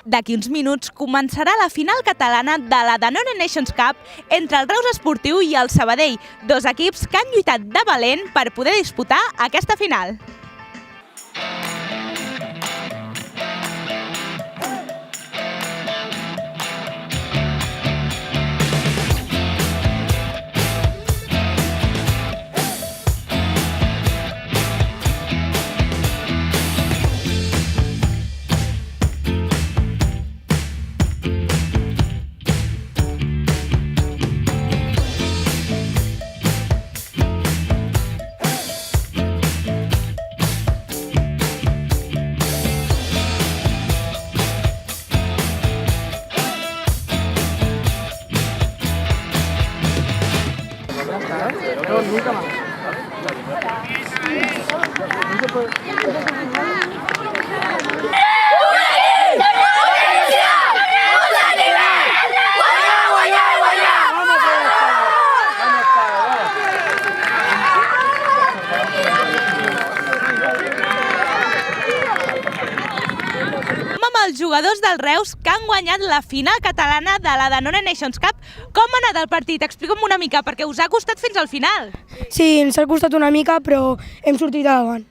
D'aquí uns minuts començarà la final catalana de la Danone Nations Cup entre el Reus Esportiu i el Sabadell, dos equips que han lluitat de valent per poder disputar aquesta final. Els jugadors del Reus que han guanyat la final catalana de la Danone Nations Cup. Com ha anat el partit? Explica'm una mica, perquè us ha costat fins al final. Sí, ens ha costat una mica, però hem sortit davant.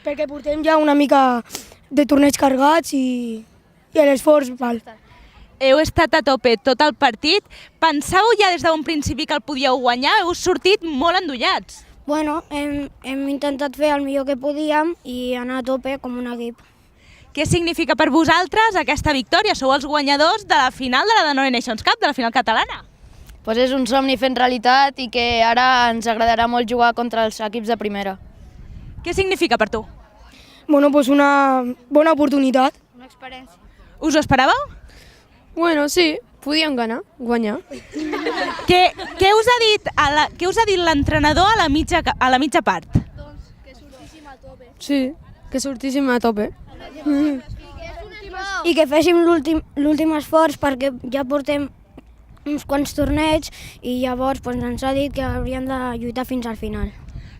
Perquè portem ja una mica de torneigs cargats i l'esforç val. Heu estat a tope tot el partit. Pensàveu ja des d'un principi que el podíeu guanyar? Heu sortit molt endollats. Bueno, hem intentat fer el millor que podíem i anar a tope com un equip. Què significa per vosaltres aquesta victòria? Sou els guanyadors de la final de la Danone Nations Cup, de la final catalana. Pues és un somni fent realitat i que ara ens agradarà molt jugar contra els equips de primera. Què significa per tu? Bueno, pues una bona oportunitat. Una experiència. Us ho esperàveu? Bueno, sí, podíem guanyar. Què us ha dit l'entrenador a la mitja part? Doncs que sortíssim a tope. Sí, que sortíssim a tope. I que féssim l'últim esforç perquè ja portem uns quants torneigs i llavors ens ha dit que hauríem de lluitar fins al final.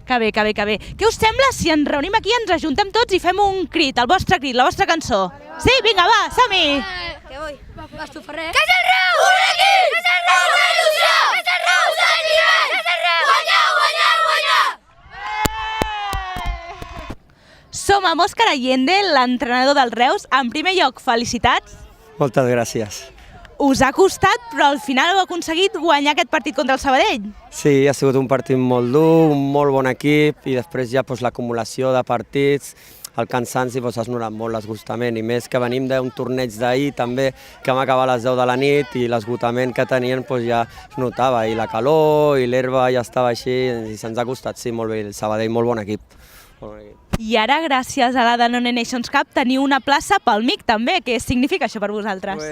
Que bé. Què us sembla si ens reunim aquí, ens ajuntem tots i fem un crit, el vostre crit, la vostra cançó? Sí, vinga, va, som-hi! Què vull? Vas tu, Ferrer? Que és el Reus! Un equip! Que és el Reus! Una il·lusió! Que és el Reus! Un nivell! Que és el Reus! Guanyar! Som amb Òscar Allende, l'entrenador del Reus. En primer lloc, felicitats. Moltes gràcies. Us ha costat, però al final heu aconseguit guanyar aquest partit contra el Sabadell. Sí, ha sigut un partit molt dur, un molt bon equip i després ja l'acumulació de partits, el cansanci has notat molt l'esgotament i més que venim d'un torneig d'ahir també que vam acabar a les 10 de la nit i l'esgotament que tenien ja es notava i la calor i l'herba ja estava així i se'ns ha costat, sí, molt bé, el Sabadell, molt bon equip. I ara, gràcies a la Danone Nations Cup, teniu una plaça pel MIC també. Què significa això per vosaltres?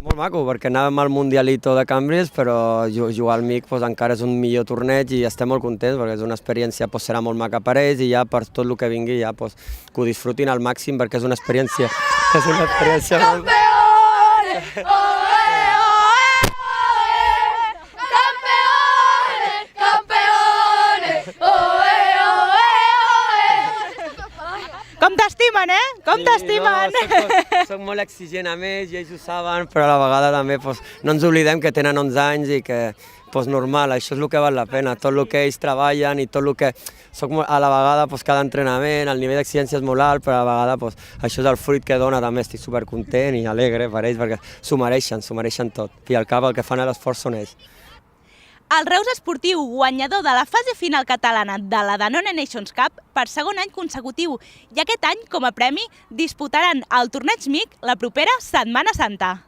Molt maco, perquè anàvem al Mundialito de Cambrils, però jugar al MIC encara és un millor torneig i estem molt contents perquè és una experiència, serà molt maca per ells i ja per tot el que vingui ja que ho disfrutin al màxim perquè és una experiència molt... Com t'estimen, Com t'estimen! Soc molt exigent amb ells i ells ho saben, però a la vegada també no ens oblidem que tenen 11 anys i que normal, això és el que val la pena, tot el que ells treballen i tot el que... A la vegada cada entrenament, el nivell d'exigència és molt alt, però a la vegada això és el fruit que dona també, estic supercontent i alegre per ells perquè s'ho mereixen tot i al cap el que fan l'esforç són ells. El Reus Esportiu, guanyador de la fase final catalana de la Danone Nations Cup per segon any consecutiu. I aquest any, com a premi, disputaran el torneig MIC la propera Setmana Santa.